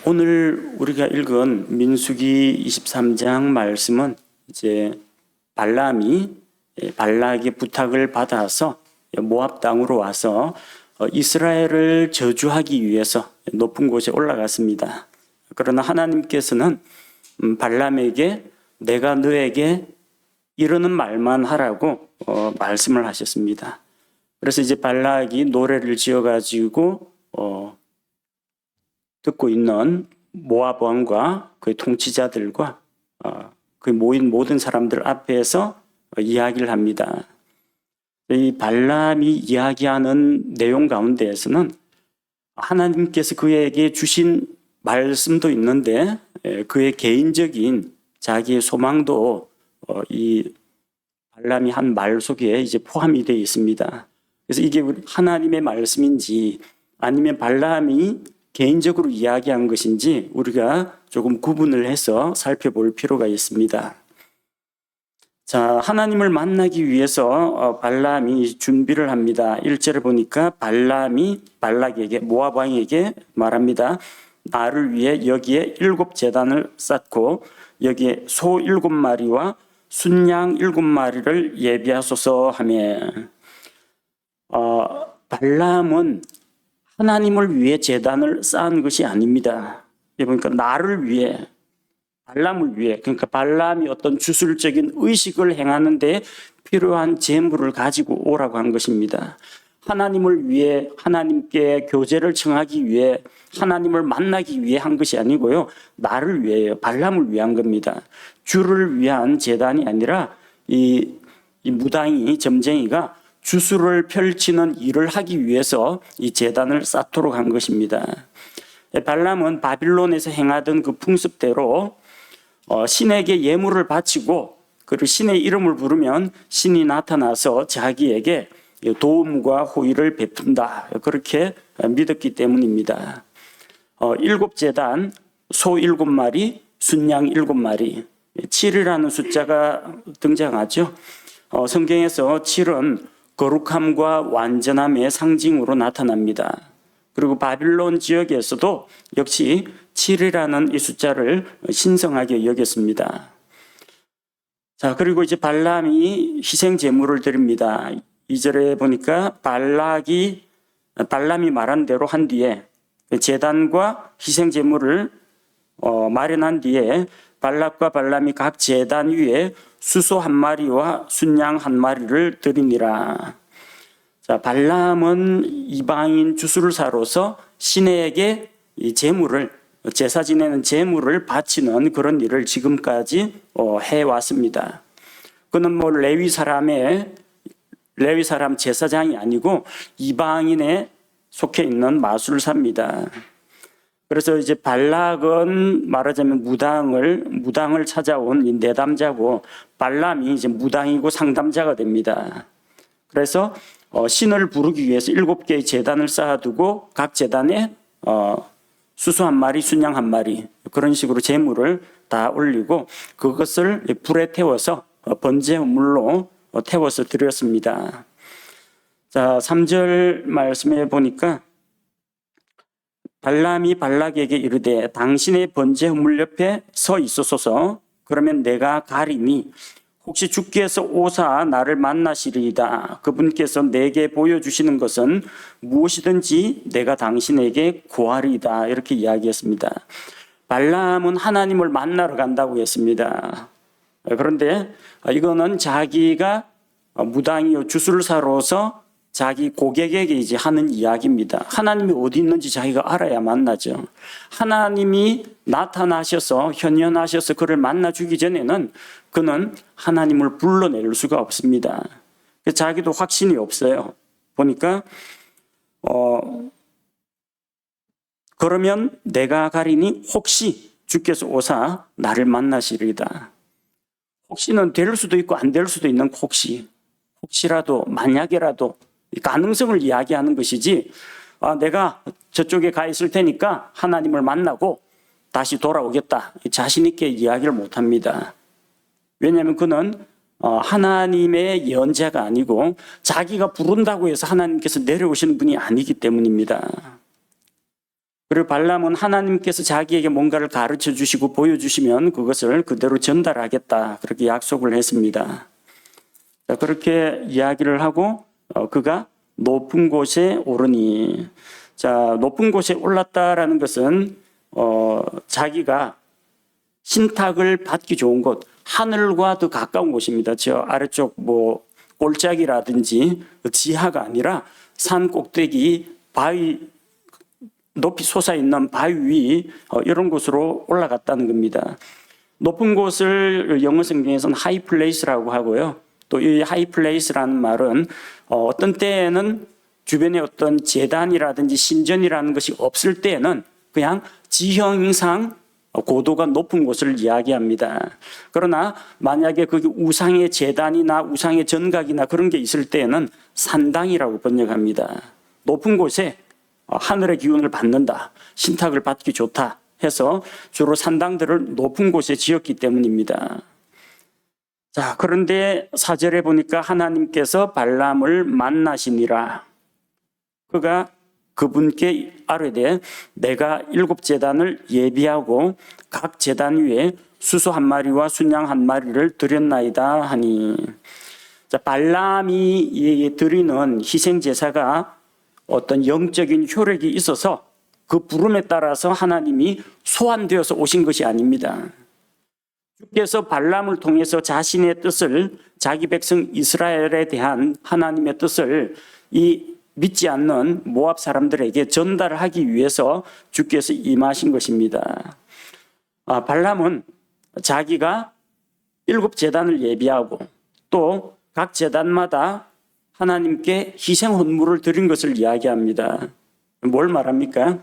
오늘 우리가 읽은 민수기 23장 말씀은 이제 발람이 발락의 부탁을 받아서 모압 땅으로 와서 이스라엘을 저주하기 위해서 높은 곳에 올라갔습니다. 그러나 하나님께서는 발람에게 내가 너에게 이러는 말만 하라고 말씀을 하셨습니다. 그래서 이제 발락이 노래를 지어가지고 듣고 있는 모압 왕과 그의 통치자들과 그 모인 모든 사람들 앞에서 이야기를 합니다. 이 발람이 이야기하는 내용 가운데에서는 하나님께서 그에게 주신 말씀도 있는데 그의 개인적인 자기의 소망도 이 발람이 한 말 속에 이제 포함이 되어 있습니다. 그래서 이게 하나님의 말씀인지 아니면 발람이 개인적으로 이야기한 것인지 우리가 조금 구분을 해서 살펴볼 필요가 있습니다. 자, 하나님을 만나기 위해서 발람이 준비를 합니다. 1절에 보니까 발람이 발락에게 모압 왕에게 말합니다. 나를 위해 여기에 7제단을 쌓고 여기에 소 7마리와 순양 7마리를 예비하소서 하며 발람은 하나님을 위해 제단을 쌓은 것이 아닙니다. 보니까 나를 위해, 발람을 위해, 그러니까 발람이 어떤 주술적인 의식을 행하는 데 필요한 재물을 가지고 오라고 한 것입니다. 하나님을 위해, 하나님께 교제를 청하기 위해, 하나님을 만나기 위해 한 것이 아니고요. 나를 위해요. 발람을 위한 겁니다. 주를 위한 제단이 아니라 이 무당이, 점쟁이가 주술을 펼치는 일을 하기 위해서 이 제단을 쌓도록 한 것입니다. 발람은 바빌론에서 행하던 그 풍습대로 신에게 예물을 바치고 그리고 신의 이름을 부르면 신이 나타나서 자기에게 도움과 호의를 베푼다. 그렇게 믿었기 때문입니다. 7제단, 소 7마리, 순양 7마리, 7이라는 숫자가 등장하죠. 성경에서 7은 거룩함과 완전함의 상징으로 나타납니다. 그리고 바빌론 지역에서도 역시 7이라는 이 숫자를 신성하게 여겼습니다. 자, 그리고 이제 발람이 희생 제물을 드립니다. 2절에 보니까 발람이 말한 대로 한 뒤에 제단과 희생 제물을 마련한 뒤에 발락과 발람이 각 제단 위에 수소 1마리와 순양 1마리를 드리니라. 자, 발람은 이방인 주술사로서 신에게 이 제물을, 제사 지내는 제물을 바치는 그런 일을 지금까지 해왔습니다. 그는 뭐 레위 사람 제사장이 아니고 이방인에 속해 있는 마술사입니다. 그래서 이제 발락은 말하자면 무당을 찾아온 이 내담자고 발람이 이제 무당이고 상담자가 됩니다. 그래서 신을 부르기 위해서 7개의 제단을 쌓아두고 각 제단에 수소 1마리, 순양 1마리 그런 식으로 제물을 다 올리고 그것을 불에 태워서 번제물로 태워서 드렸습니다. 자, 3절 말씀에 보니까 발람이 발락에게 이르되 당신의 번제물 옆에 서 있으소서. 그러면 내가 가리니 혹시 주께서 오사 나를 만나시리이다. 그분께서 내게 보여주시는 것은 무엇이든지 내가 당신에게 고하리이다. 이렇게 이야기했습니다. 발람은 하나님을 만나러 간다고 했습니다. 그런데 이거는 자기가 무당이요 주술사로서 자기 고객에게 이제 하는 이야기입니다. 하나님이 어디 있는지 자기가 알아야 만나죠. 하나님이 나타나셔서 현현하셔서 그를 만나주기 전에는 그는 하나님을 불러낼 수가 없습니다. 자기도 확신이 없어요. 보니까 그러면 내가 가리니 혹시 주께서 오사 나를 만나시리이다. 혹시는 될 수도 있고 안 될 수도 있는 혹시라도 만약에라도 가능성을 이야기하는 것이지 내가 저쪽에 가 있을 테니까 하나님을 만나고 다시 돌아오겠다 자신 있게 이야기를 못합니다. 왜냐하면 그는 하나님의 예언자가 아니고 자기가 부른다고 해서 하나님께서 내려오시는 분이 아니기 때문입니다. 그리고 발람은 하나님께서 자기에게 뭔가를 가르쳐 주시고 보여주시면 그것을 그대로 전달하겠다. 그렇게 약속을 했습니다. 자, 그렇게 이야기를 하고 그가 높은 곳에 오르니. 자, 높은 곳에 올랐다라는 것은 자기가 신탁을 받기 좋은 곳, 하늘과 더 가까운 곳입니다. 저 아래쪽 뭐 골짜기라든지 지하가 아니라 산 꼭대기, 바위 높이 솟아있는 바위 위 이런 곳으로 올라갔다는 겁니다. 높은 곳을 영어 성경에서는 하이 플레이스라고 하고요. 또 이 하이 플레이스라는 말은 어떤 때에는 주변에 어떤 제단이라든지 신전이라는 것이 없을 때에는 그냥 지형상 고도가 높은 곳을 이야기합니다. 그러나 만약에 거기 우상의 제단이나 우상의 전각이나 그런 게 있을 때에는 산당이라고 번역합니다. 높은 곳에 하늘의 기운을 받는다, 신탁을 받기 좋다 해서 주로 산당들을 높은 곳에 지었기 때문입니다. 자, 그런데 4절에 보니까 하나님께서 발람을 만나시니라. 그가 그분께 아뢰되 내가 7제단을 예비하고 각 제단 위에 수소 1마리와 순양 1마리를 드렸나이다 하니. 자, 발람이 드리는 희생제사가 어떤 영적인 효력이 있어서 그 부름에 따라서 하나님이 소환되어서 오신 것이 아닙니다. 주께서 발람을 통해서 자신의 뜻을, 자기 백성 이스라엘에 대한 하나님의 뜻을 이 믿지 않는 모압 사람들에게 전달하기 위해서 주께서 임하신 것입니다. 발람은 자기가 7제단을 예비하고 또 각 제단마다 하나님께 희생 헌물을 드린 것을 이야기합니다. 뭘 말합니까?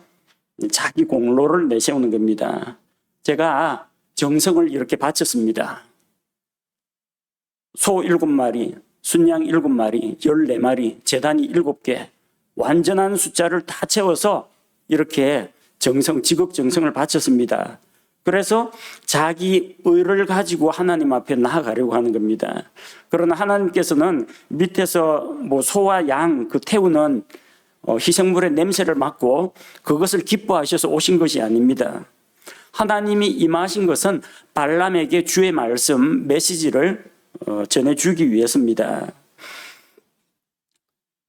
자기 공로를 내세우는 겁니다. 제가 정성을 이렇게 바쳤습니다. 소 7마리, 순양 7마리, 14마리, 제단이 7개, 완전한 숫자를 다 채워서 이렇게 지극 정성을 바쳤습니다. 그래서 자기 의를 가지고 하나님 앞에 나아가려고 하는 겁니다. 그러나 하나님께서는 밑에서 뭐 소와 양 그 태우는 희생물의 냄새를 맡고 그것을 기뻐하셔서 오신 것이 아닙니다. 하나님이 임하신 것은 발람에게 주의 말씀, 메시지를 전해주기 위해서입니다.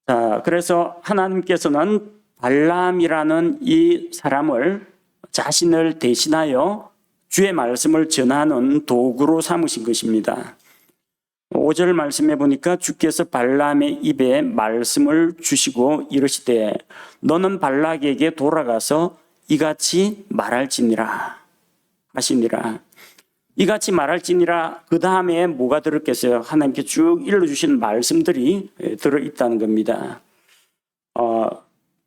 자, 그래서 하나님께서는 발람이라는 이 사람을 자신을 대신하여 주의 말씀을 전하는 도구로 삼으신 것입니다. 5절 말씀해 보니까 주께서 발람의 입에 말씀을 주시고 이르시되 너는 발락에게 돌아가서 이같이 말할지니라 하시니라. 이같이 말할지니라. 그 다음에 뭐가 들었겠어요? 하나님께 쭉 일러주신 말씀들이 들어있다는 겁니다.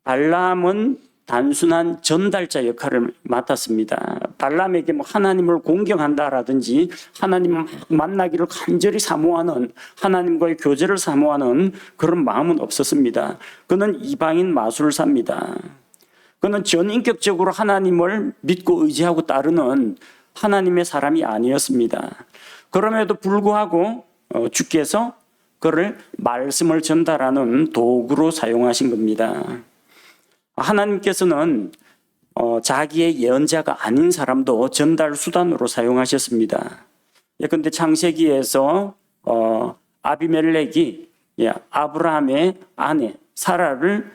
발람은 단순한 전달자 역할을 맡았습니다. 발람에게 뭐 하나님을 공경한다라든지 하나님 만나기를 간절히 사모하는, 하나님과의 교제를 사모하는 그런 마음은 없었습니다. 그는 이방인 마술사입니다. 그는 전인격적으로 하나님을 믿고 의지하고 따르는 하나님의 사람이 아니었습니다. 그럼에도 불구하고 주께서 그를 말씀을 전달하는 도구로 사용하신 겁니다. 하나님께서는 자기의 예언자가 아닌 사람도 전달 수단으로 사용하셨습니다. 그런데 창세기에서 아비멜렉이 아브라함의 아내 사라를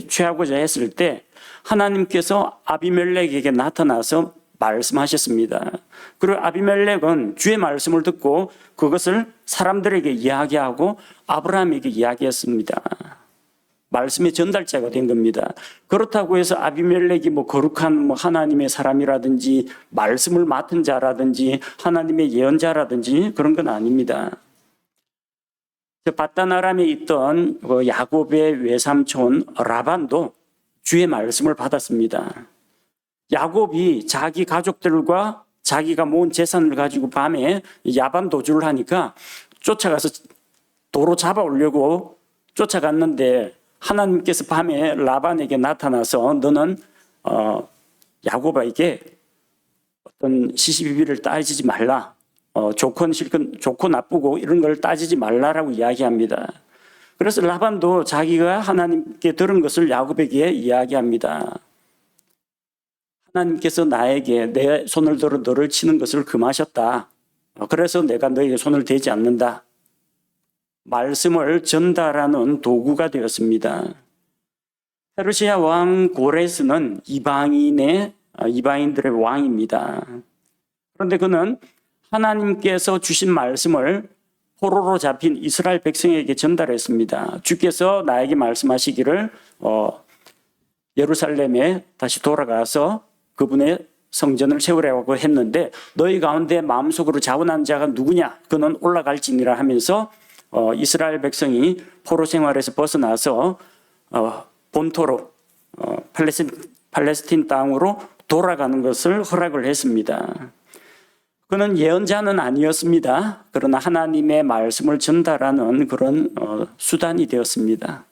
취하고자 했을 때 하나님께서 아비멜렉에게 나타나서 말씀하셨습니다. 그리고 아비멜렉은 주의 말씀을 듣고 그것을 사람들에게 이야기하고 아브라함에게 이야기했습니다. 말씀의 전달자가 된 겁니다. 그렇다고 해서 아비멜렉이 뭐 거룩한 하나님의 사람이라든지 말씀을 맡은 자라든지 하나님의 예언자라든지 그런 건 아닙니다. 바단 아람에 있던 야곱의 외삼촌 라반도 주의 말씀을 받았습니다. 야곱이 자기 가족들과 자기가 모은 재산을 가지고 밤에 야반 도주를 하니까 쫓아가서 도로 잡아오려고 쫓아갔는데 하나님께서 밤에 라반에게 나타나서 너는 야곱에게 어떤 시시비비를 따지지 말라. 좋건 싫건 좋고 나쁘고 이런 걸 따지지 말라라고 이야기합니다. 그래서 라반도 자기가 하나님께 들은 것을 야곱에게 이야기합니다. 하나님께서 나에게 내 손을 들어 너를 치는 것을 금하셨다. 그래서 내가 너에게 손을 대지 않는다. 말씀을 전달하는 도구가 되었습니다. 페르시아 왕 고레스는 이방인들의 왕입니다. 그런데 그는 하나님께서 주신 말씀을 포로로 잡힌 이스라엘 백성에게 전달했습니다. 주께서 나에게 말씀하시기를 예루살렘에 다시 돌아가서 그분의 성전을 세우라고 했는데 너희 가운데 마음속으로 자원한 자가 누구냐? 그는 올라갈지니라 하면서 이스라엘 백성이 포로 생활에서 벗어나서 본토로 팔레스틴 땅으로 돌아가는 것을 허락을 했습니다. 그는 예언자는 아니었습니다. 그러나 하나님의 말씀을 전달하는 그런 수단이 되었습니다.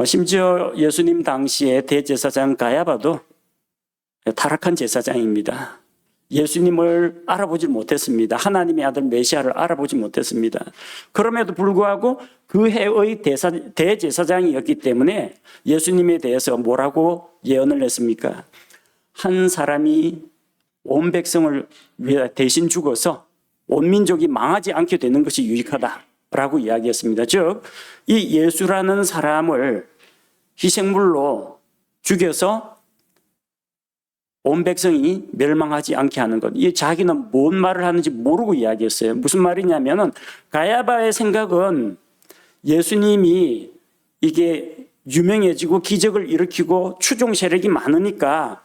심지어 예수님 당시에 대제사장 가야바도 타락한 제사장입니다. 예수님을 알아보지 못했습니다. 하나님의 아들 메시아를 알아보지 못했습니다. 그럼에도 불구하고 그 해의 대제사장이었기 때문에 예수님에 대해서 뭐라고 예언을 했습니까? 한 사람이 온 백성을 위해 대신 죽어서 온 민족이 망하지 않게 되는 것이 유익하다라고 이야기했습니다. 즉, 이 예수라는 사람을 희생물로 죽여서 온 백성이 멸망하지 않게 하는 것. 이 자기는 뭔 말을 하는지 모르고 이야기했어요. 무슨 말이냐면은 가야바의 생각은 예수님이 이게 유명해지고 기적을 일으키고 추종 세력이 많으니까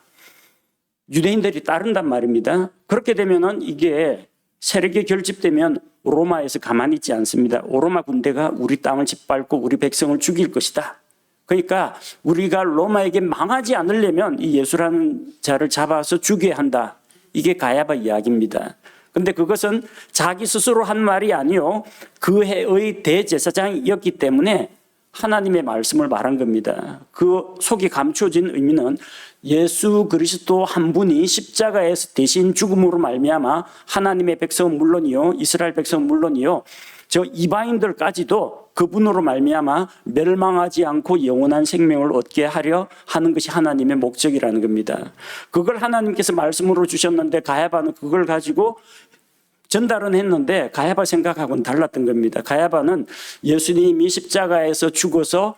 유대인들이 따른단 말입니다. 그렇게 되면은 이게 세력이 결집되면 로마에서 가만히 있지 않습니다. 로마 군대가 우리 땅을 짓밟고 우리 백성을 죽일 것이다. 그러니까 우리가 로마에게 망하지 않으려면 이 예수라는 자를 잡아서 죽여야 한다. 이게 가야바 이야기입니다. 그런데 그것은 자기 스스로 한 말이 아니요. 그 해의 대제사장이었기 때문에 하나님의 말씀을 말한 겁니다. 그 속에 감추어진 의미는 예수 그리스도 한 분이 십자가에서 대신 죽음으로 말미암아 하나님의 백성은 물론이요, 이스라엘 백성은 물론이요, 저 이방인들까지도 그분으로 말미암아 멸망하지 않고 영원한 생명을 얻게 하려 하는 것이 하나님의 목적이라는 겁니다. 그걸 하나님께서 말씀으로 주셨는데 가야바는 그걸 가지고 전달은 했는데 가야바 생각하고는 달랐던 겁니다. 가야바는 예수님이 십자가에서 죽어서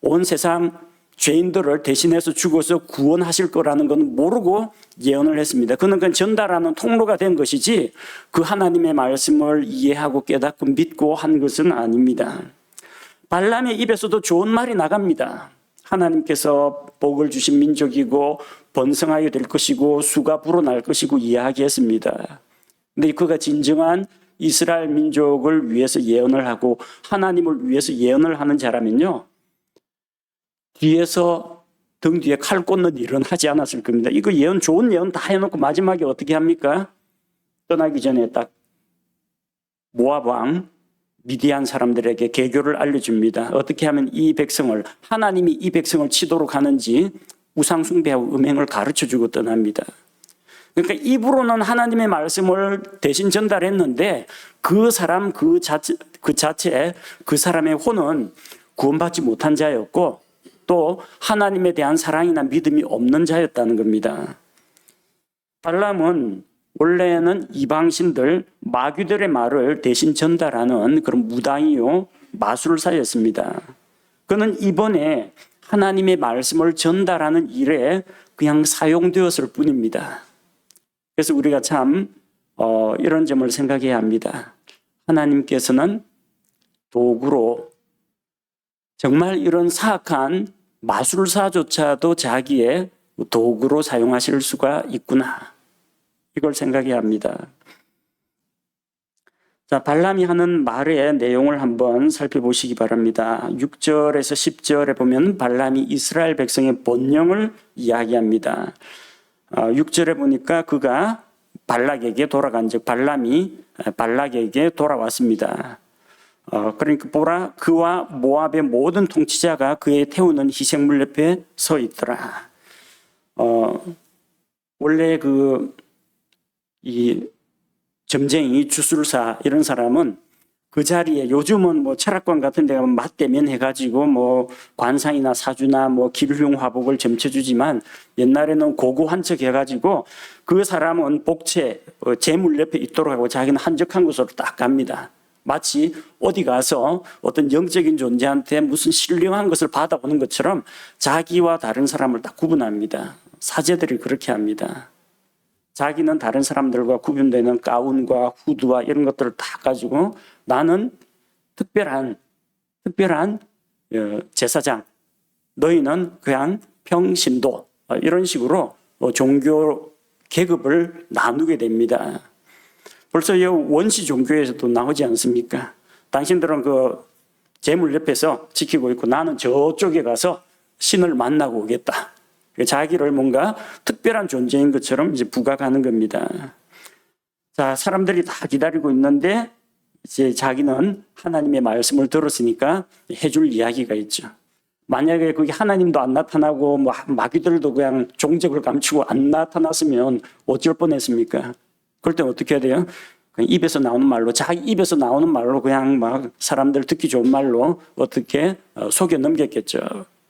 온 세상 죄인들을 대신해서 죽어서 구원하실 거라는 건 모르고 예언을 했습니다. 그는 그건 전달하는 통로가 된 것이지 그 하나님의 말씀을 이해하고 깨닫고 믿고 한 것은 아닙니다. 발람의 입에서도 좋은 말이 나갑니다. 하나님께서 복을 주신 민족이고 번성하게 될 것이고 수가 불어날 것이고 이야기했습니다. 근데 그가 진정한 이스라엘 민족을 위해서 예언을 하고 하나님을 위해서 예언을 하는 자라면요, 뒤에서 등 뒤에 칼 꽂는 일은 하지 않았을 겁니다. 이거 예언, 좋은 예언 다 해놓고 마지막에 어떻게 합니까? 떠나기 전에 딱 모압 왕 미디안 사람들에게 계교를 알려줍니다. 어떻게 하면 이 백성을, 하나님이 이 백성을 치도록 하는지 우상 숭배하고 음행을 가르쳐주고 떠납니다. 그러니까 입으로는 하나님의 말씀을 대신 전달했는데 그 사람 그 자체 그 사람의 혼은 구원받지 못한 자였고 또 하나님에 대한 사랑이나 믿음이 없는 자였다는 겁니다. 발람은 원래는 이방신들 마귀들의 말을 대신 전달하는 그런 무당이요 마술사였습니다. 그는 이번에 하나님의 말씀을 전달하는 일에 그냥 사용되었을 뿐입니다. 그래서 우리가 참 이런 점을 생각해야 합니다. 하나님께서는 도구로 정말 이런 사악한 마술사조차도 자기의 도구로 사용하실 수가 있구나. 이걸 생각해야 합니다. 자, 발람이 하는 말의 내용을 한번 살펴보시기 바랍니다. 6절에서 10절에 보면 발람이 이스라엘 백성의 본령을 이야기합니다. 6절에 보니까 그가 발락에게 돌아간 즉 발람이 발락에게 돌아왔습니다. 그러니까 보라, 그와 모압의 모든 통치자가 그의 태우는 희생물 옆에 서 있더라. 원래 이 점쟁이 주술사 이런 사람은 그 자리에 요즘은 뭐 철학관 같은 데 가면 맞대면 해가지고 뭐 관상이나 사주나 뭐 길흉 화복을 점쳐주지만 옛날에는 고고한 척 해가지고 그 사람은 복채, 재물 옆에 있도록 하고 자기는 한적한 곳으로 딱 갑니다. 마치 어디 가서 어떤 영적인 존재한테 무슨 신령한 것을 받아보는 것처럼 자기와 다른 사람을 딱 구분합니다. 사제들이 그렇게 합니다. 자기는 다른 사람들과 구분되는 가운과 후드와 이런 것들을 다 가지고 나는 특별한 제사장, 너희는 그냥 평신도, 이런 식으로 종교 계급을 나누게 됩니다. 벌써 이 원시 종교에서도 나오지 않습니까? 당신들은 그 재물 옆에서 지키고 있고 나는 저쪽에 가서 신을 만나고 오겠다. 자기를 뭔가 특별한 존재인 것처럼 이제 부각하는 겁니다. 자, 사람들이 다 기다리고 있는데 이제 자기는 하나님의 말씀을 들었으니까 해줄 이야기가 있죠. 만약에 그게 하나님도 안 나타나고 뭐 마귀들도 그냥 종적을 감추고 안 나타났으면 어쩔 뻔했습니까? 그럴 때 어떻게 해야 돼요? 그냥 입에서 나오는 말로, 자기 입에서 나오는 말로 그냥 막 사람들 듣기 좋은 말로 어떻게 속여 넘겼겠죠.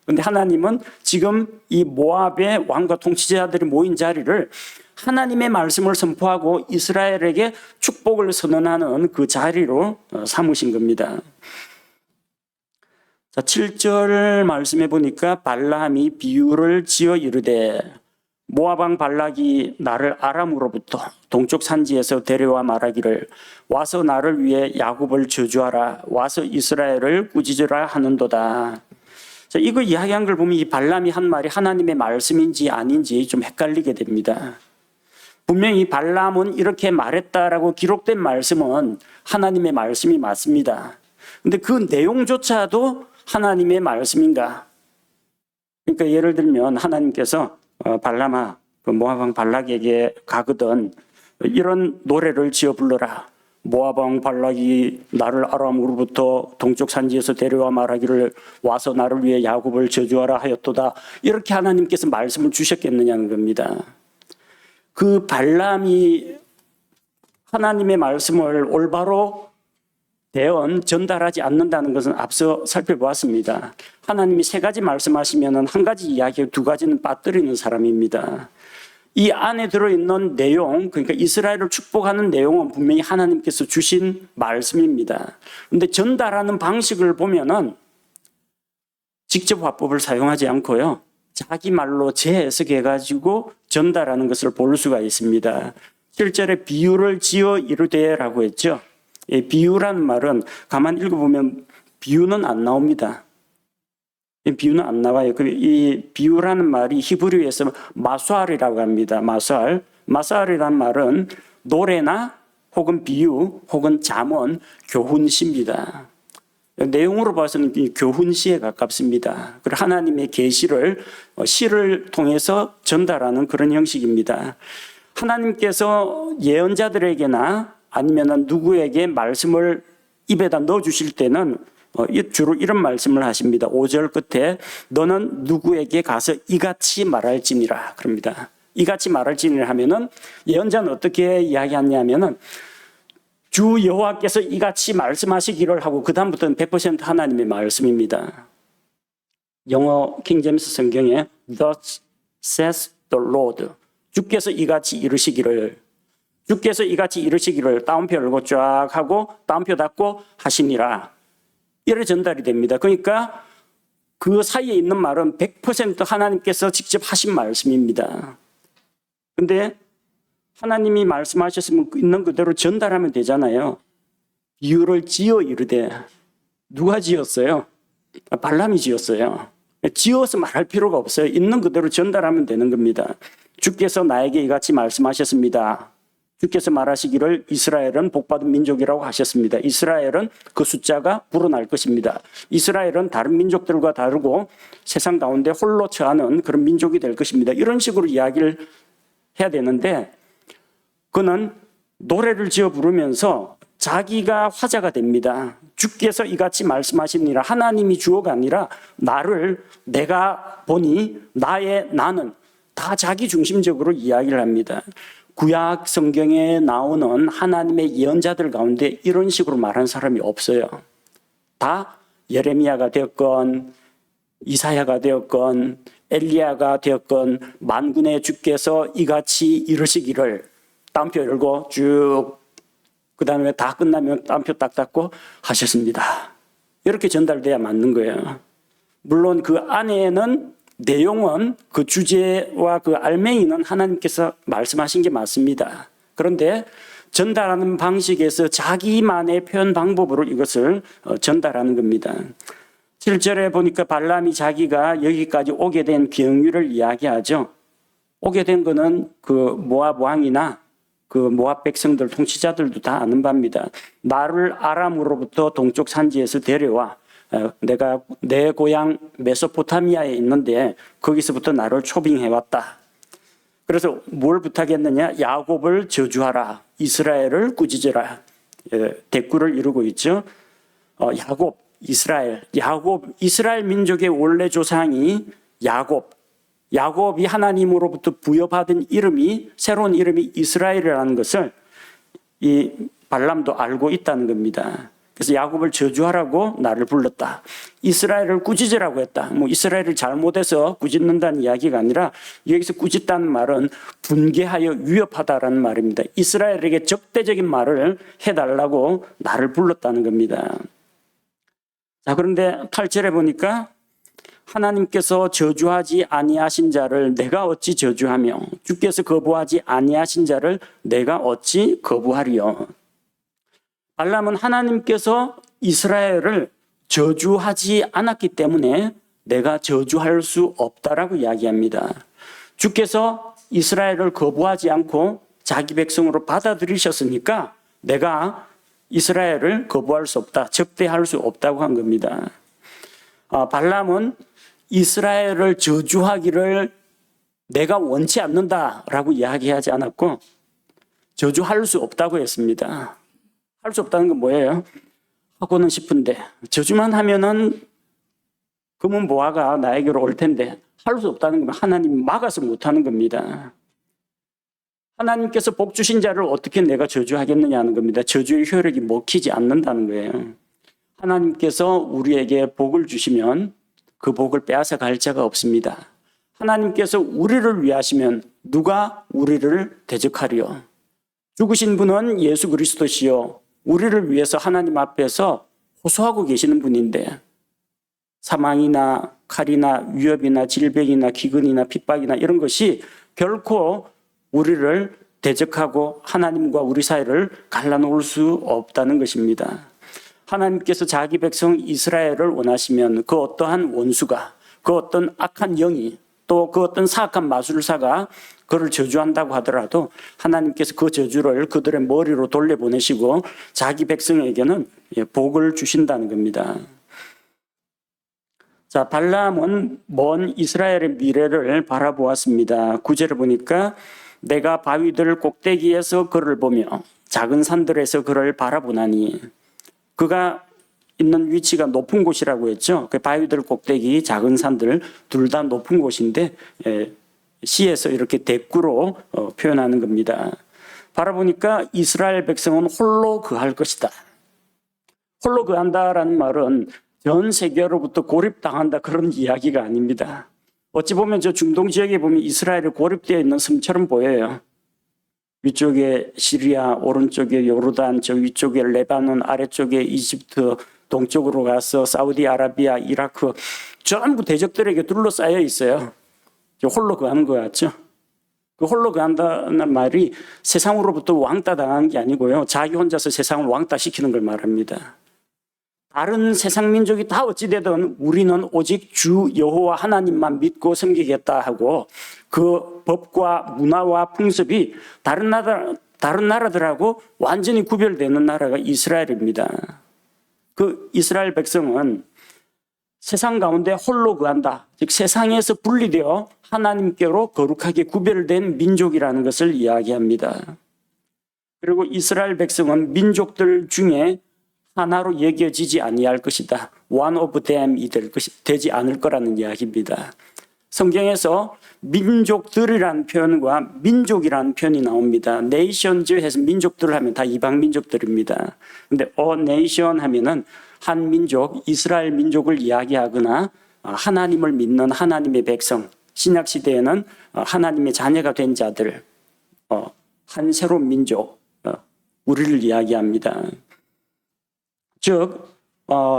그런데 하나님은 지금 이 모압의 왕과 통치자들이 모인 자리를 하나님의 말씀을 선포하고 이스라엘에게 축복을 선언하는 그 자리로 삼으신 겁니다. 자, 7절 말씀해 보니까 발람이 비유를 지어 이르되 모압 왕 발락이 나를 아람으로부터 동쪽 산지에서 데려와 말하기를 와서 나를 위해 야곱을 저주하라 와서 이스라엘을 꾸짖으라 하는도다. 자, 이거 이야기한 걸 보면 이 발람이 한 말이 하나님의 말씀인지 아닌지 좀 헷갈리게 됩니다. 분명히 발람은 이렇게 말했다라고 기록된 말씀은 하나님의 말씀이 맞습니다. 근데 그 내용조차도 하나님의 말씀인가? 그러니까 예를 들면 하나님께서 발람아, 그 모압 왕 발락에게 가거든 이런 노래를 지어 불러라. 모압 왕 발락이 나를 아람으로부터 동쪽 산지에서 데려와 말하기를 와서 나를 위해 야곱을 저주하라 하였도다. 이렇게 하나님께서 말씀을 주셨겠느냐는 겁니다. 그 발람이 하나님의 말씀을 올바로 전달하지 않는다는 것은 앞서 살펴보았습니다. 하나님이 3가지 말씀하시면 1가지 이야기, 2가지는 빠뜨리는 사람입니다. 이 안에 들어있는 내용, 그러니까 이스라엘을 축복하는 내용은 분명히 하나님께서 주신 말씀입니다. 그런데 전달하는 방식을 보면은 직접 화법을 사용하지 않고요, 자기 말로 재해석해가지고 전달하는 것을 볼 수가 있습니다. 7절에 비유를 지어 이르되라고 했죠. 비유라는 말은 가만 읽어보면 비유는 안 나옵니다. 비유는 안 나와요. 이 비유라는 말이 히브리어에서 마수알이라고 합니다. 마수알이라는 말은 노래나 혹은 비유 혹은 잠언, 교훈시입니다. 내용으로 봐서는 교훈시에 가깝습니다. 그리고 하나님의 계시를 시를 통해서 전달하는 그런 형식입니다. 하나님께서 예언자들에게나 아니면 누구에게 말씀을 입에다 넣어주실 때는 주로 이런 말씀을 하십니다. 5절 끝에 너는 누구에게 가서 이같이 말할지니라 그럽니다. 이같이 말할지니라 하면은 예언자는 어떻게 이야기하냐면은 주 여호와께서 이같이 말씀하시기를 하고 그 다음부터는 100% 하나님의 말씀입니다. 영어 킹제임스 성경에 Thus says the Lord, 주께서 이같이 이르시기를, 주께서 이같이 이르시기를 따옴표 열고 쫙 하고 따옴표 닫고 하시니라, 이래 전달이 됩니다. 그러니까 그 사이에 있는 말은 100% 하나님께서 직접 하신 말씀입니다. 근데 하나님이 말씀하셨으면 있는 그대로 전달하면 되잖아요. 비유를 지어 이르되, 누가 지었어요? 발람이 지었어요. 지어서 말할 필요가 없어요. 있는 그대로 전달하면 되는 겁니다. 주께서 나에게 이같이 말씀하셨습니다. 주께서 말하시기를 이스라엘은 복받은 민족이라고 하셨습니다. 이스라엘은 그 숫자가 불어날 것입니다. 이스라엘은 다른 민족들과 다르고 세상 가운데 홀로 처하는 그런 민족이 될 것입니다. 이런 식으로 이야기를 해야 되는데 그는 노래를 지어 부르면서 자기가 화자가 됩니다. 주께서 이같이 말씀하시니라, 하나님이 주어가 아니라 내가 보니 나는 다 자기 중심적으로 이야기를 합니다. 구약 성경에 나오는 하나님의 예언자들 가운데 이런 식으로 말한 사람이 없어요. 다 예레미야가 되었건 이사야가 되었건 엘리야가 되었건 만군의 주께서 이같이 이르시기를, 따옴표 열고 쭉, 그 다음에 다 끝나면 따옴표 딱 닫고 하셨습니다. 이렇게 전달돼야 맞는 거예요. 물론 그 안에는 내용은, 그 주제와 그 알맹이는 하나님께서 말씀하신 게 맞습니다. 그런데 전달하는 방식에서 자기만의 표현 방법으로 이것을 전달하는 겁니다. 7절에 보니까 발람이 자기가 여기까지 오게 된 경위를 이야기하죠. 오게 된 거는 그 모압 왕이나 그 모압 백성들, 통치자들도 다 아는 바입니다. 나를 아람으로부터 동쪽 산지에서 데려와, 내가 내 고향 메소포타미아에 있는데 거기서부터 나를 초빙해왔다. 그래서 뭘 부탁했느냐? 야곱을 저주하라, 이스라엘을 꾸짖어라. 대꾸를 이루고 있죠. 야곱, 이스라엘 민족의 원래 조상이 야곱이 하나님으로부터 부여받은 이름이, 새로운 이름이 이스라엘이라는 것을 이 발람도 알고 있다는 겁니다. 그래서 야곱을 저주하라고 나를 불렀다. 이스라엘을 꾸짖으라고 했다. 이스라엘을 잘못해서 꾸짖는다는 이야기가 아니라, 여기서 꾸짖다는 말은 분개하여 위협하다라는 말입니다. 이스라엘에게 적대적인 말을 해달라고 나를 불렀다는 겁니다. 자, 그런데 8절에 보니까 하나님께서 저주하지 아니하신 자를 내가 어찌 저주하며 주께서 거부하지 아니하신 자를 내가 어찌 거부하리요. 발람은 하나님께서 이스라엘을 저주하지 않았기 때문에 내가 저주할 수 없다라고 이야기합니다. 주께서 이스라엘을 거부하지 않고 자기 백성으로 받아들이셨으니까 내가 이스라엘을 거부할 수 없다, 적대할 수 없다고 한 겁니다. 발람은 이스라엘을 저주하기를 내가 원치 않는다라고 이야기하지 않았고, 저주할 수 없다고 했습니다. 할 수 없다는 건 뭐예요? 하고는 싶은데, 저주만 하면은 금은 보화가 나에게로 올 텐데, 할 수 없다는 건 하나님이 막아서 못하는 겁니다. 하나님께서 복 주신 자를 어떻게 내가 저주하겠느냐 하는 겁니다. 저주의 효력이 먹히지 않는다는 거예요. 하나님께서 우리에게 복을 주시면 그 복을 빼앗아 갈 자가 없습니다. 하나님께서 우리를 위하시면 누가 우리를 대적하리요? 죽으신 분은 예수 그리스도시요, 우리를 위해서 하나님 앞에서 호소하고 계시는 분인데, 사망이나 칼이나 위협이나 질병이나 기근이나 핍박이나 이런 것이 결코 우리를 대적하고 하나님과 우리 사이를 갈라놓을 수 없다는 것입니다. 하나님께서 자기 백성 이스라엘을 원하시면 그 어떠한 원수가, 그 어떤 악한 영이, 또 그 어떤 사악한 마술사가 그를 저주한다고 하더라도 하나님께서 그 저주를 그들의 머리로 돌려보내시고 자기 백성에게는 복을 주신다는 겁니다. 자, 발람은 먼 이스라엘의 미래를 바라보았습니다. 9절을 보니까 내가 바위들 꼭대기에서 그를 보며 작은 산들에서 그를 바라보나니, 그가 있는 위치가 높은 곳이라고 했죠. 그 바위들 꼭대기, 작은 산들 둘 다 높은 곳인데 시에서 이렇게 대꾸로 표현하는 겁니다. 바라보니까 이스라엘 백성은 홀로 거할 것이다. 홀로 거한다라는 말은 전 세계로부터 고립당한다 그런 이야기가 아닙니다. 어찌 보면 저 중동 지역에 보면 이스라엘이 고립되어 있는 섬처럼 보여요. 위쪽에 시리아, 오른쪽에 요르단, 저 위쪽에 레바논, 아래쪽에 이집트, 동쪽으로 가서 사우디아라비아, 이라크 전부 대적들에게 둘러싸여 있어요. 홀로 거하는 거 같죠? 그 홀로 거한다는 말이 세상으로부터 왕따 당하는 게 아니고요, 자기 혼자서 세상을 왕따 시키는 걸 말합니다. 다른 세상 민족이 다 어찌되든 우리는 오직 주 여호와 하나님만 믿고 섬기겠다 하고, 그 법과 문화와 풍습이 다른 나라들하고 완전히 구별되는 나라가 이스라엘입니다. 그 이스라엘 백성은 세상 가운데 홀로 거한다, 즉 세상에서 분리되어 하나님께로 거룩하게 구별된 민족이라는 것을 이야기합니다. 그리고 이스라엘 백성은 민족들 중에 하나로 여겨지지 아니할 것이다. One of them이 되지 않을 거라는 이야기입니다. 성경에서 민족들이라는 표현과 민족이라는 표현이 나옵니다. nations 해서 민족들 하면 다 이방 민족들입니다. 근데 a nation 하면은 한 민족, 이스라엘 민족을 이야기하거나 하나님을 믿는 하나님의 백성, 신약 시대에는 하나님의 자녀가 된 자들, 한 새로운 민족, 우리를 이야기합니다. 즉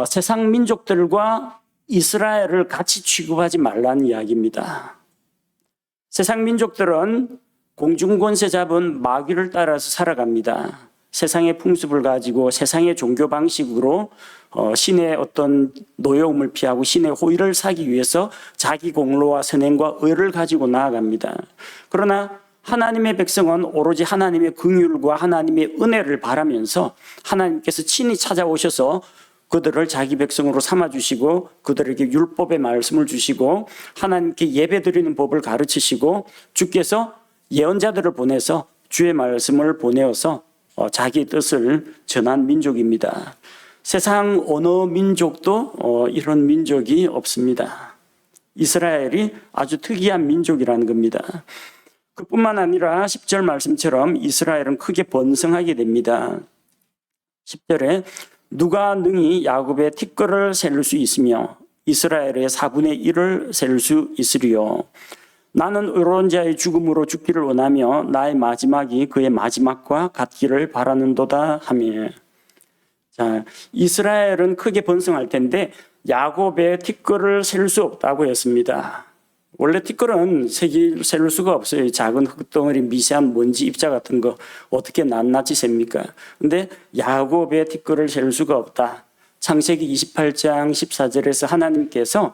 세상 민족들과 이스라엘을 같이 취급하지 말라는 이야기입니다. 세상 민족들은 공중권세 잡은 마귀를 따라서 살아갑니다. 세상의 풍습을 가지고 세상의 종교 방식으로 신의 어떤 노여움을 피하고 신의 호의를 사기 위해서 자기 공로와 선행과 의를 가지고 나아갑니다. 그러나 하나님의 백성은 오로지 하나님의 긍휼과 하나님의 은혜를 바라면서 하나님께서 친히 찾아오셔서 그들을 자기 백성으로 삼아주시고 그들에게 율법의 말씀을 주시고 하나님께 예배드리는 법을 가르치시고 주께서 예언자들을 보내서 주의 말씀을 보내어서 자기 뜻을 전한 민족입니다. 세상 어느 민족도 이런 민족이 없습니다. 이스라엘이 아주 특이한 민족이라는 겁니다. 그뿐만 아니라 10절 말씀처럼 이스라엘은 크게 번성하게 됩니다. 10절에 누가 능히 야곱의 티끌을 셀 수 있으며 이스라엘의 4분의 1을 셀 수 있으리요. 나는 의로운 자의 죽음으로 죽기를 원하며 나의 마지막이 그의 마지막과 같기를 바라는도다 하며. 자, 이스라엘은 크게 번성할 텐데 야곱의 티끌을 셀 수 없다고 했습니다. 원래 티끌은 셀 수가 없어요. 작은 흙덩어리, 미세한 먼지, 입자 같은 거 어떻게 낱낱이 셉니까? 근데 야곱의 티끌을 셀 수가 없다. 창세기 28장 14절에서 하나님께서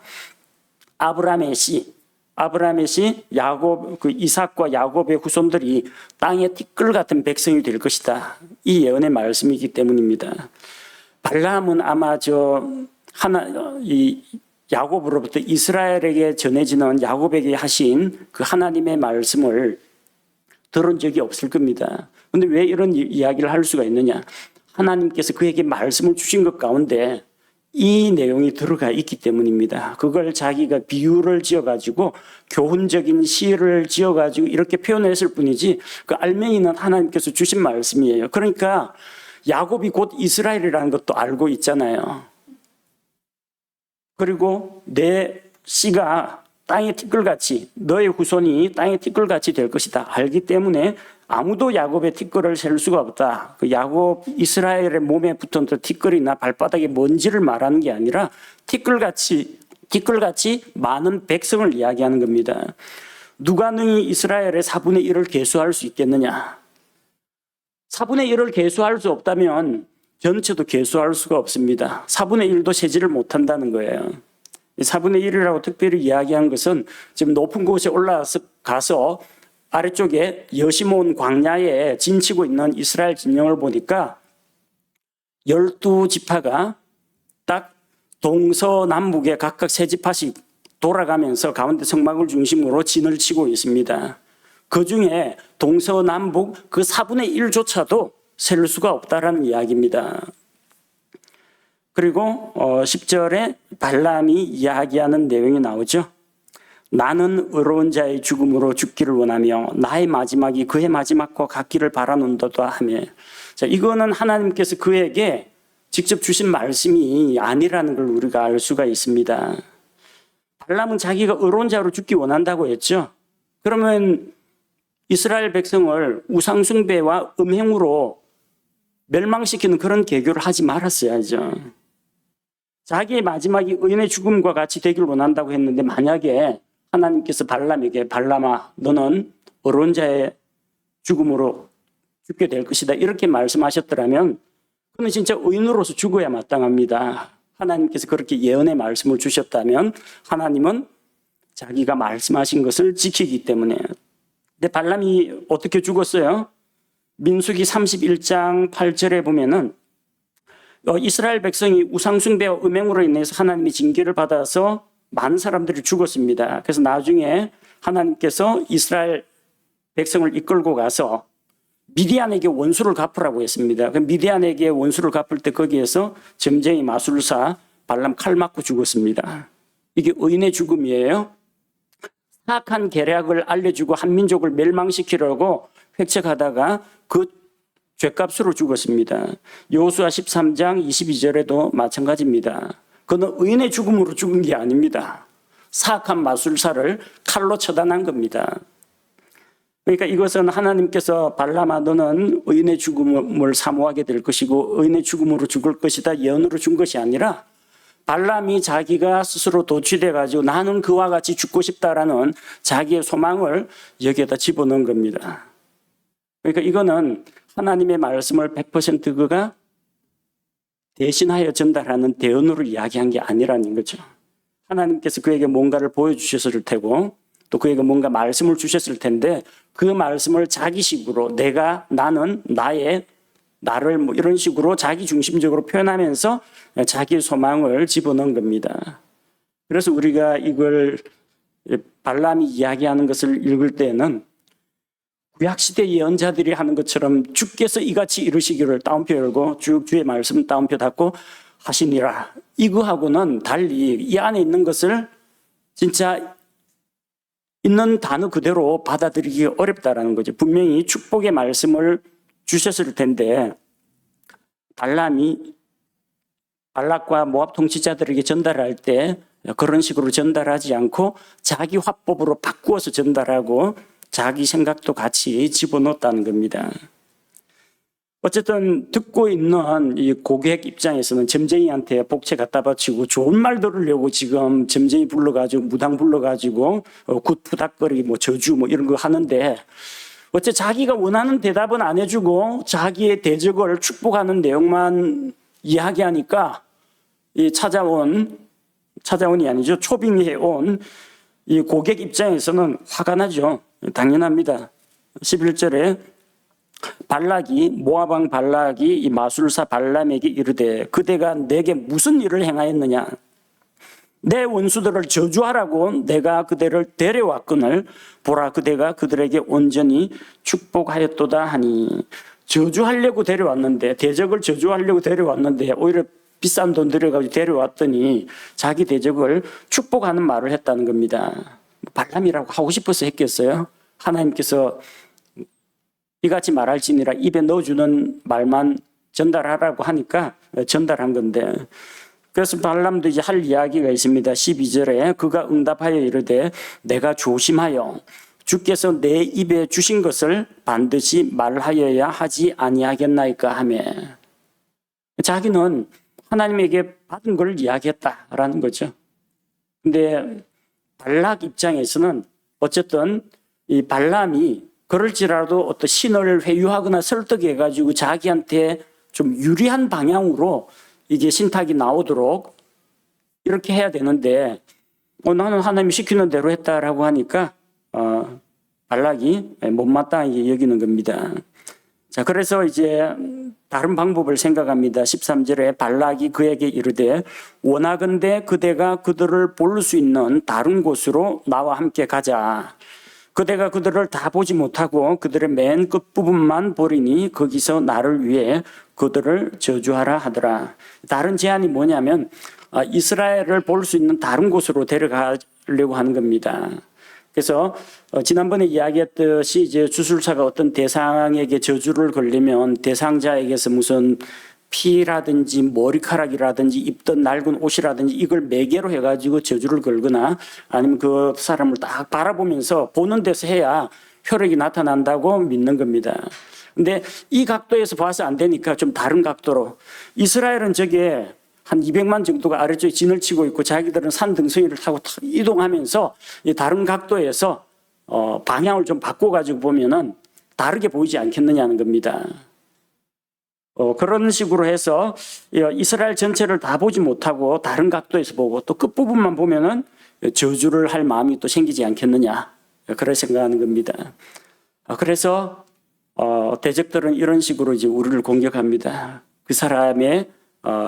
아브라함의 씨 야곱, 이삭과 야곱의 후손들이 땅의 티끌 같은 백성이 될 것이다. 이 예언의 말씀이기 때문입니다. 발람은 아마 야곱으로부터 이스라엘에게 전해지는 야곱에게 하신 그 하나님의 말씀을 들은 적이 없을 겁니다. 그런데 왜 이런 이야기를 할 수가 있느냐? 하나님께서 그에게 말씀을 주신 것 가운데 이 내용이 들어가 있기 때문입니다. 그걸 자기가 비유를 지어가지고 교훈적인 시를 지어가지고 이렇게 표현했을 뿐이지 그 알맹이는 하나님께서 주신 말씀이에요. 그러니까 야곱이 곧 이스라엘이라는 것도 알고 있잖아요. 그리고 내 씨가 땅의 티끌같이 너의 후손이 땅의 티끌같이 될 것이다 알기 때문에 아무도 야곱의 티끌을 셀 수가 없다. 그 야곱 이스라엘의 몸에 붙은 티끌이나 발바닥의 먼지를 말하는 게 아니라 티끌같이 많은 백성을 이야기하는 겁니다. 누가 능히 이스라엘의 4분의 1을 계수할 수 있겠느냐? 4분의 1을 계수할 수 없다면 전체도 계수할 수가 없습니다. 4분의 1도 세지를 못한다는 거예요. 4분의 1이라고 특별히 이야기한 것은 지금 높은 곳에 올라가서 아래쪽에 여시몬 광야에 진치고 있는 이스라엘 진영을 보니까 12지파가 딱 동서남북에 각각 3지파씩 돌아가면서 가운데 성막을 중심으로 진을 치고 있습니다. 그 중에 동서남북 그 4분의 1조차도 셀 수가 없다라는 이야기입니다. 그리고 10절에 발람이 이야기하는 내용이 나오죠. 나는 의로운 자의 죽음으로 죽기를 원하며 나의 마지막이 그의 마지막과 같기를 바라는도다 하며. 자, 이거는 하나님께서 그에게 직접 주신 말씀이 아니라는 걸 우리가 알 수가 있습니다. 발람은 자기가 의로운 자로 죽기 원한다고 했죠. 그러면 이스라엘 백성을 우상숭배와 음행으로 멸망시키는 그런 계교를 하지 말았어야죠. 자기의 마지막이 의인의 죽음과 같이 되길 원한다고 했는데 만약에 하나님께서 발람에게 발람아 너는 의로운 자의 죽음으로 죽게 될 것이다 이렇게 말씀하셨더라면 그는 진짜 의인으로서 죽어야 마땅합니다. 하나님께서 그렇게 예언의 말씀을 주셨다면 하나님은 자기가 말씀하신 것을 지키기 때문에. 근데 발람이 어떻게 죽었어요? 민수기 31장 8절에 보면은 이스라엘 백성이 우상숭배와 음행으로 인해서 하나님의 징계를 받아서 많은 사람들이 죽었습니다. 그래서 나중에 하나님께서 이스라엘 백성을 이끌고 가서 미디안에게 원수를 갚으라고 했습니다. 그 미디안에게 원수를 갚을 때 거기에서 점쟁이 마술사 발람 칼 맞고 죽었습니다. 이게 의인의 죽음이에요. 사악한 계략을 알려주고 한민족을 멸망시키려고 획책하다가 그 죗값으로 죽었습니다. 여호수아 13장 22절에도 마찬가지입니다. 그는 의인의 죽음으로 죽은 게 아닙니다. 사악한 마술사를 칼로 처단한 겁니다. 그러니까 이것은 하나님께서 발람아 너는 의인의 죽음을 사모하게 될 것이고 의인의 죽음으로 죽을 것이다 예언으로 준 것이 아니라 발람이 자기가 스스로 도취돼 가지고 나는 그와 같이 죽고 싶다라는 자기의 소망을 여기에다 집어넣은 겁니다. 그러니까 이거는 하나님의 말씀을 100% 그가 대신하여 전달하는 대언으로 이야기한 게 아니라는 거죠. 하나님께서 그에게 뭔가를 보여주셨을 테고 또 그에게 뭔가 말씀을 주셨을 텐데 그 말씀을 자기식으로 나는 나를 뭐 이런 식으로 자기 중심적으로 표현하면서 자기의 소망을 집어넣은 겁니다. 그래서 우리가 이걸 발람이 이야기하는 것을 읽을 때는 구약시대 예언자들이 하는 것처럼 주께서 이같이 이루시기를 따옴표 열고 쭉 주의 말씀 따옴표 닫고 하시니라. 이거하고는 달리 이 안에 있는 것을 진짜 있는 단어 그대로 받아들이기 어렵다라는 거죠. 분명히 축복의 말씀을 주셨을 텐데 발람이 발락과 모압 통치자들에게 전달할 때 그런 식으로 전달하지 않고 자기 화법으로 바꾸어서 전달하고 자기 생각도 같이 집어넣었다는 겁니다. 어쨌든 듣고 있는 이 고객 입장에서는 점쟁이한테 복채 갖다 바치고 좋은 말 들으려고 지금 점쟁이 불러가지고 무당 불러가지고 굿푸닥거리 뭐 저주 뭐 이런 거 하는데 어째 자기가 원하는 대답은 안 해주고 자기의 대적을 축복하는 내용만 이야기하니까 이 찾아온이 아니죠. 초빙해 온 이 고객 입장에서는 화가 나죠. 당연합니다. 11절에 모압 왕 발락이 이 마술사 발람에게 이르되 그대가 내게 무슨 일을 행하였느냐 내 원수들을 저주하라고 내가 그대를 데려왔거늘 보라 그대가 그들에게 온전히 축복하였도다 하니 저주하려고 데려왔는데 대적을 저주하려고 데려왔는데 오히려 비싼 돈 들여가지고 데려왔더니 자기 대적을 축복하는 말을 했다는 겁니다. 발람이라고 하고 싶어서 했겠어요? 하나님께서 이같이 말할지니라 입에 넣어주는 말만 전달하라고 하니까 전달한 건데 그래서 발람도 이제 할 이야기가 있습니다. 12절에 그가 응답하여 이르되 내가 조심하여 주께서 내 입에 주신 것을 반드시 말하여야 하지 아니하겠나이까 하며 자기는 하나님에게 받은 걸 이야기했다라는 거죠. 근데 발락 입장에서는 어쨌든 이 발람이 그럴지라도 어떤 신을 회유하거나 설득해가지고 자기한테 좀 유리한 방향으로 이게 신탁이 나오도록 이렇게 해야 되는데 나는 하나님이 시키는 대로 했다라고 하니까 발락이 못마땅하게 여기는 겁니다. 자, 그래서 이제 다른 방법을 생각합니다. 13절에 발락이 그에게 이르되 원하건대 그대가 그들을 볼 수 있는 다른 곳으로 나와 함께 가자. 그대가 그들을 다 보지 못하고 그들의 맨 끝부분만 보리니 거기서 나를 위해 그들을 저주하라 하더라. 다른 제안이 뭐냐면 이스라엘을 볼 수 있는 다른 곳으로 데려가려고 하는 겁니다. 그래서 지난번에 이야기했듯이 이제 주술사가 어떤 대상에게 저주를 걸리면 대상자에게서 무슨 피라든지 머리카락이라든지 입던 낡은 옷이라든지 이걸 매개로 해가지고 저주를 걸거나 아니면 그 사람을 딱 바라보면서 보는 데서 해야 혈액이 나타난다고 믿는 겁니다. 근데 이 각도에서 봐서 안 되니까 좀 다른 각도로 이스라엘은 저게 한 200만 정도가 아래쪽에 진을 치고 있고 자기들은 산 등성이를 타고 이동하면서 다른 각도에서 방향을 좀 바꿔가지고 보면은 다르게 보이지 않겠느냐는 겁니다. 그런 식으로 해서 이스라엘 전체를 다 보지 못하고 다른 각도에서 보고 또 끝부분만 보면은 저주를 할 마음이 또 생기지 않겠느냐. 그런 생각하는 겁니다. 그래서 대적들은 이런 식으로 이제 우리를 공격합니다. 그 사람의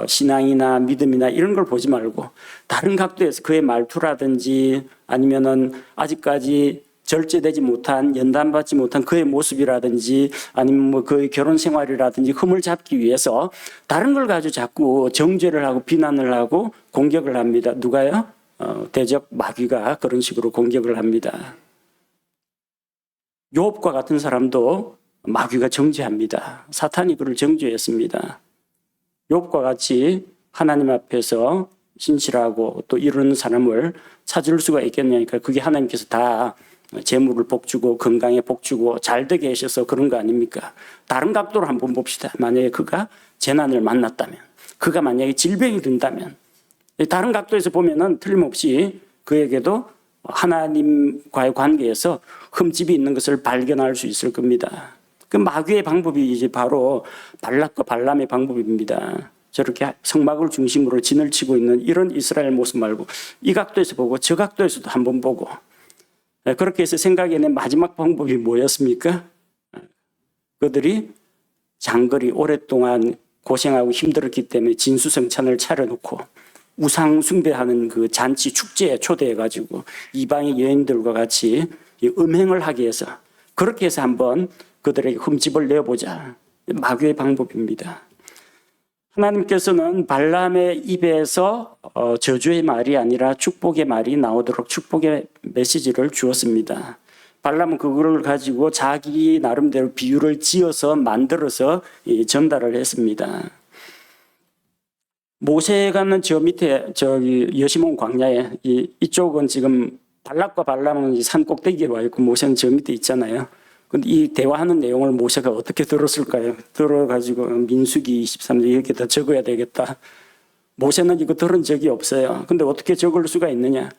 신앙이나 믿음이나 이런 걸 보지 말고 다른 각도에서 그의 말투라든지 아니면은 아직까지 절제되지 못한 연단받지 못한 그의 모습이라든지 아니면 뭐 그의 결혼 생활이라든지 흠을 잡기 위해서 다른 걸 가지고 자꾸 정죄를 하고 비난을 하고 공격을 합니다. 누가요? 대적 마귀가 그런 식으로 공격을 합니다. 욥과 같은 사람도 마귀가 정죄합니다. 사탄이 그를 정죄했습니다. 욥과 같이 하나님 앞에서 신실하고 또 이루는 사람을 찾을 수가 있겠냐니까 그게 하나님께서 다 재물을 복주고 건강에 복주고 잘되게 하셔서 그런 거 아닙니까? 다른 각도로 한번 봅시다. 만약에 그가 재난을 만났다면, 그가 만약에 질병이 든다면, 다른 각도에서 보면은 틀림없이 그에게도 하나님과의 관계에서 흠집이 있는 것을 발견할 수 있을 겁니다. 그 마귀의 방법이 이제 바로 발락과 발람의 방법입니다. 저렇게 성막을 중심으로 진을 치고 있는 이런 이스라엘 모습 말고 이 각도에서 보고 저 각도에서도 한번 보고 그렇게 해서 생각해낸 마지막 방법이 뭐였습니까? 그들이 장거리 오랫동안 고생하고 힘들었기 때문에 진수성찬을 차려놓고 우상 숭배하는 그 잔치 축제에 초대해가지고 이방의 여인들과 같이 음행을 하게 해서 그렇게 해서 한번 그들에게 흠집을 내어보자. 마귀의 방법입니다. 하나님께서는 발람의 입에서 저주의 말이 아니라 축복의 말이 나오도록 축복의 메시지를 주었습니다. 발람은 그거를 가지고 자기 나름대로 비유를 지어서 만들어서 전달을 했습니다. 모세가는 저 밑에 저기 여시몬 광야에 이쪽은 지금 발락과 발람은 산 꼭대기에 와 있고 모세는 저 밑에 있잖아요. 근데 이 대화하는 내용을 모세가 어떻게 들었을까요? 들어가지고 민수기 23절 여기다 적어야 되겠다. 모세는 이거 들은 적이 없어요. 근데 어떻게 적을 수가 있느냐?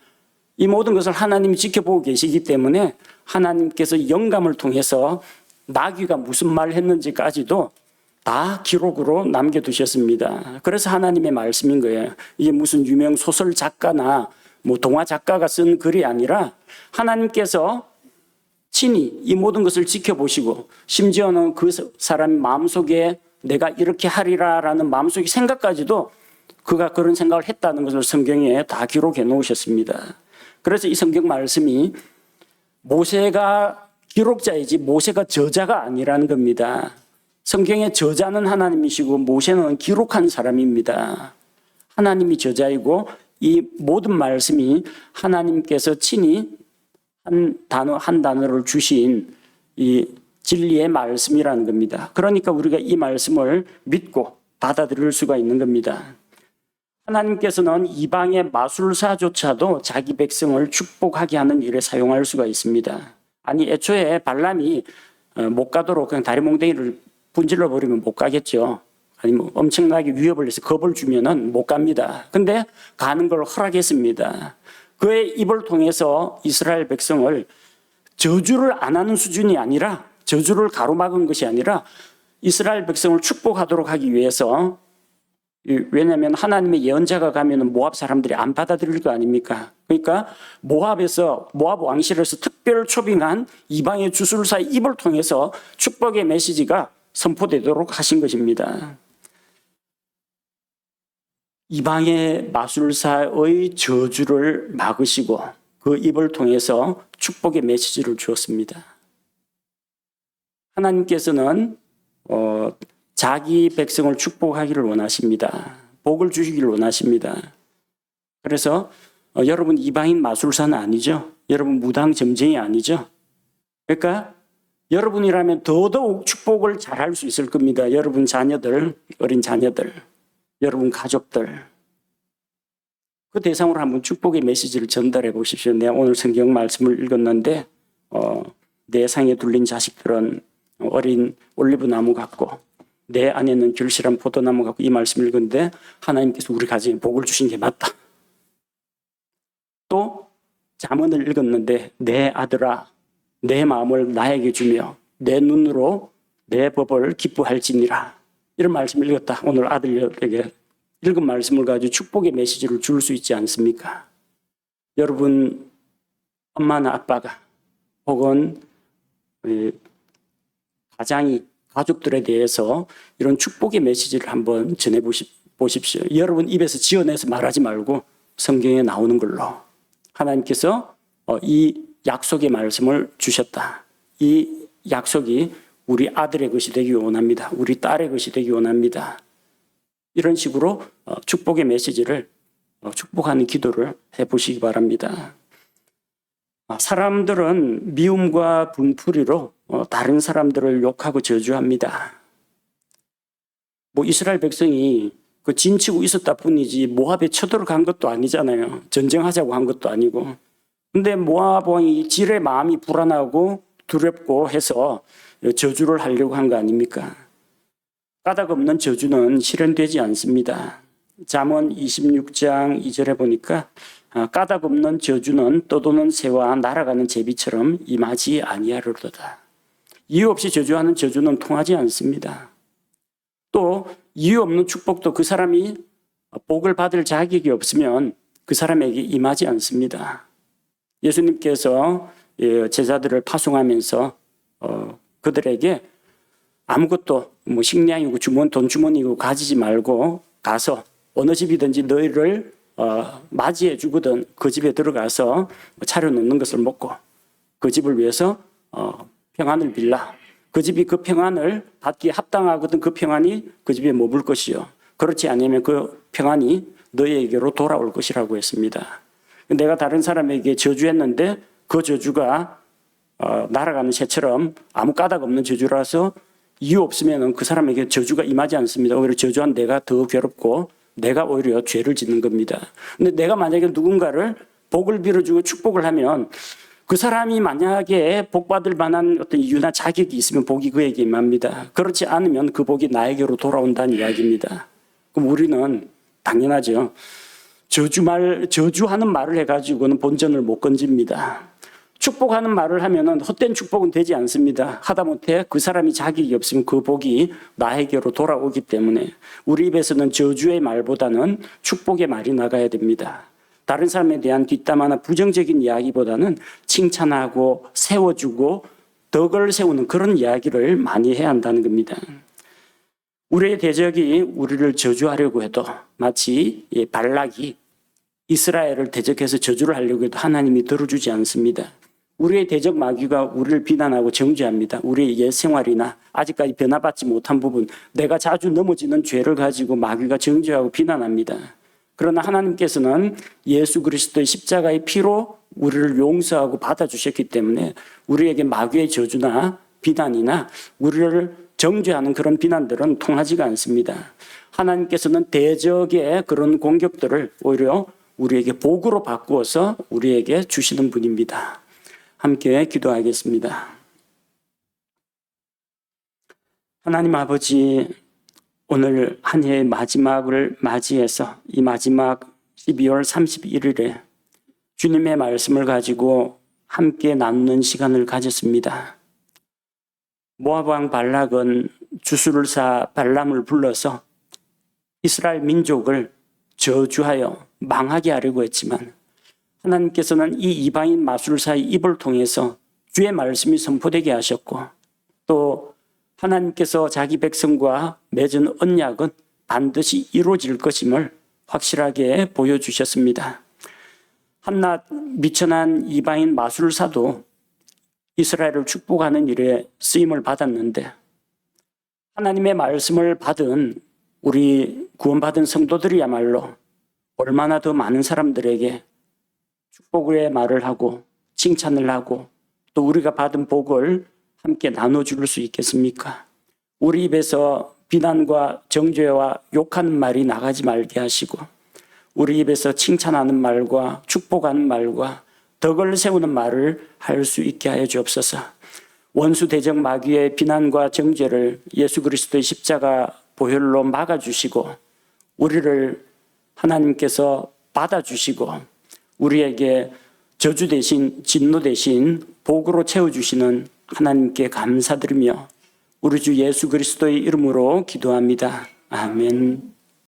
이 모든 것을 하나님이 지켜보고 계시기 때문에 하나님께서 영감을 통해서 나귀가 무슨 말을 했는지까지도 다 기록으로 남겨두셨습니다. 그래서 하나님의 말씀인 거예요. 이게 무슨 유명 소설 작가나 뭐 동화 작가가 쓴 글이 아니라 하나님께서 친히 이 모든 것을 지켜보시고 심지어는 그 사람 마음속에 내가 이렇게 하리라라는 마음속의 생각까지도 그가 그런 생각을 했다는 것을 성경에 다 기록해 놓으셨습니다. 그래서 이 성경 말씀이 모세가 기록자이지 모세가 저자가 아니라는 겁니다. 성경의 저자는 하나님이시고 모세는 기록한 사람입니다. 하나님이 저자이고 이 모든 말씀이 하나님께서 친히 한 단어를 주신 이 진리의 말씀이라는 겁니다. 그러니까 우리가 이 말씀을 믿고 받아들일 수가 있는 겁니다. 하나님께서는 이방의 마술사조차도 자기 백성을 축복하게 하는 일에 사용할 수가 있습니다. 아니 애초에 발람이 못 가도록 그냥 다리 몽둥이를 분질러 버리면 못 가겠죠. 아니 뭐 엄청나게 위협을 해서 겁을 주면은 못 갑니다. 근데 가는 걸 허락했습니다. 그의 입을 통해서 이스라엘 백성을 저주를 안 하는 수준이 아니라 저주를 가로막은 것이 아니라 이스라엘 백성을 축복하도록 하기 위해서 왜냐하면 하나님의 예언자가 가면 모압 사람들이 안 받아들일 거 아닙니까? 그러니까 모압 왕실에서 특별 초빙한 이방의 주술사의 입을 통해서 축복의 메시지가 선포되도록 하신 것입니다. 이방의 마술사의 저주를 막으시고 그 입을 통해서 축복의 메시지를 주었습니다. 하나님께서는 자기 백성을 축복하기를 원하십니다. 복을 주시기를 원하십니다. 그래서 여러분 이방인 마술사는 아니죠. 여러분 무당 점쟁이 아니죠. 그러니까 여러분이라면 더더욱 축복을 잘할 수 있을 겁니다. 여러분 자녀들, 어린 자녀들, 여러분 가족들. 그 대상으로 한번 축복의 메시지를 전달해 보십시오. 내가 오늘 성경 말씀을 읽었는데 내 상에 둘린 자식들은 어린 올리브 나무 같고 내 안에는 결실한 포도나무 같고 이 말씀을 읽었는데 하나님께서 우리 가정에 복을 주신 게 맞다. 또 잠언을 읽었는데 내 아들아 내 마음을 나에게 주며 내 눈으로 내 법을 기뻐할지니라. 이런 말씀을 읽었다. 오늘 아들에게 읽은 말씀을 가지고 축복의 메시지를 줄 수 있지 않습니까? 여러분 엄마나 아빠가 혹은 가족들에 대해서 이런 축복의 메시지를 한번 전해 보십시오. 여러분 입에서 지어내서 말하지 말고 성경에 나오는 걸로 하나님께서 이 약속의 말씀을 주셨다. 이 약속이 우리 아들의 것이 되기 원합니다. 우리 딸의 것이 되기 원합니다. 이런 식으로 축복의 메시지를 축복하는 기도를 해보시기 바랍니다. 사람들은 미움과 분풀이로 다른 사람들을 욕하고 저주합니다. 이스라엘 백성이 진치고 있었다 뿐이지 모압에 쳐들어간 것도 아니잖아요. 전쟁하자고 한 것도 아니고. 근데 모압 왕이 질의 마음이 불안하고 두렵고 해서 저주를 하려고 한 거 아닙니까? 까닭 없는 저주는 실현되지 않습니다. 잠언 26장 2절에 보니까 까닭 없는 저주는 떠도는 새와 날아가는 제비처럼 임하지 아니하리로다. 이유 없이 저주하는 저주는 통하지 않습니다. 또 이유 없는 축복도 그 사람이 복을 받을 자격이 없으면 그 사람에게 임하지 않습니다. 예수님께서 제자들을 파송하면서 그들에게 아무것도 식량이고 돈 주머니고 가지지 말고 가서 어느 집이든지 너희를 맞이해 주거든 그 집에 들어가서 차려놓는 것을 먹고 그 집을 위해서 평안을 빌라. 그 집이 그 평안을 받기에 합당하거든 그 평안이 그 집에 머물 것이요. 그렇지 않으면 그 평안이 너희에게로 돌아올 것이라고 했습니다. 내가 다른 사람에게 저주했는데 그 저주가 날아가는 새처럼 아무 까닭 없는 저주라서 이유 없으면 그 사람에게 저주가 임하지 않습니다. 오히려 저주한 내가 더 괴롭고 내가 오히려 죄를 짓는 겁니다. 근데 내가 만약에 누군가를 복을 빌어주고 축복을 하면 그 사람이 만약에 복받을 만한 어떤 이유나 자격이 있으면 복이 그에게 임합니다. 그렇지 않으면 그 복이 나에게로 돌아온다는 이야기입니다. 그럼 우리는 당연하죠. 저주하는 말을 해가지고는 본전을 못 건집니다. 축복하는 말을 하면은 헛된 축복은 되지 않습니다. 하다못해 그 사람이 자격이 없으면 그 복이 나에게로 돌아오기 때문에 우리 입에서는 저주의 말보다는 축복의 말이 나가야 됩니다. 다른 사람에 대한 뒷담화나 부정적인 이야기보다는 칭찬하고 세워주고 덕을 세우는 그런 이야기를 많이 해야 한다는 겁니다. 우리의 대적이 우리를 저주하려고 해도 마치 발락이 이스라엘을 대적해서 저주를 하려고 해도 하나님이 들어주지 않습니다. 우리의 대적 마귀가 우리를 비난하고 정죄합니다. 우리의 옛 생활이나 아직까지 변화받지 못한 부분, 내가 자주 넘어지는 죄를 가지고 마귀가 정죄하고 비난합니다. 그러나 하나님께서는 예수 그리스도의 십자가의 피로 우리를 용서하고 받아주셨기 때문에 우리에게 마귀의 저주나 비난이나 우리를 정죄하는 그런 비난들은 통하지가 않습니다. 하나님께서는 대적의 그런 공격들을 오히려 우리에게 복으로 바꾸어서 우리에게 주시는 분입니다. 함께 기도하겠습니다. 하나님 아버지, 오늘 한 해의 마지막을 맞이해서 이 마지막 12월 31일에 주님의 말씀을 가지고 함께 나누는 시간을 가졌습니다. 모압 왕 발락은 주술사 발람을 불러서 이스라엘 민족을 저주하여 망하게 하려고 했지만 하나님께서는 이 이방인 마술사의 입을 통해서 주의 말씀이 선포되게 하셨고 또 하나님께서 자기 백성과 맺은 언약은 반드시 이루어질 것임을 확실하게 보여주셨습니다. 한낱 미천한 이방인 마술사도 이스라엘을 축복하는 일에 쓰임을 받았는데 하나님의 말씀을 받은 우리 구원받은 성도들이야말로 얼마나 더 많은 사람들에게 축복의 말을 하고 칭찬을 하고 또 우리가 받은 복을 함께 나눠줄 수 있겠습니까? 우리 입에서 비난과 정죄와 욕하는 말이 나가지 말게 하시고 우리 입에서 칭찬하는 말과 축복하는 말과 덕을 세우는 말을 할 수 있게 하여 주옵소서. 원수 대적 마귀의 비난과 정죄를 예수 그리스도의 십자가 보혈로 막아주시고 우리를 하나님께서 받아주시고 우리에게 저주 대신 진노 대신 복으로 채워주시는 하나님께 감사드리며 우리 주 예수 그리스도의 이름으로 기도합니다. 아멘.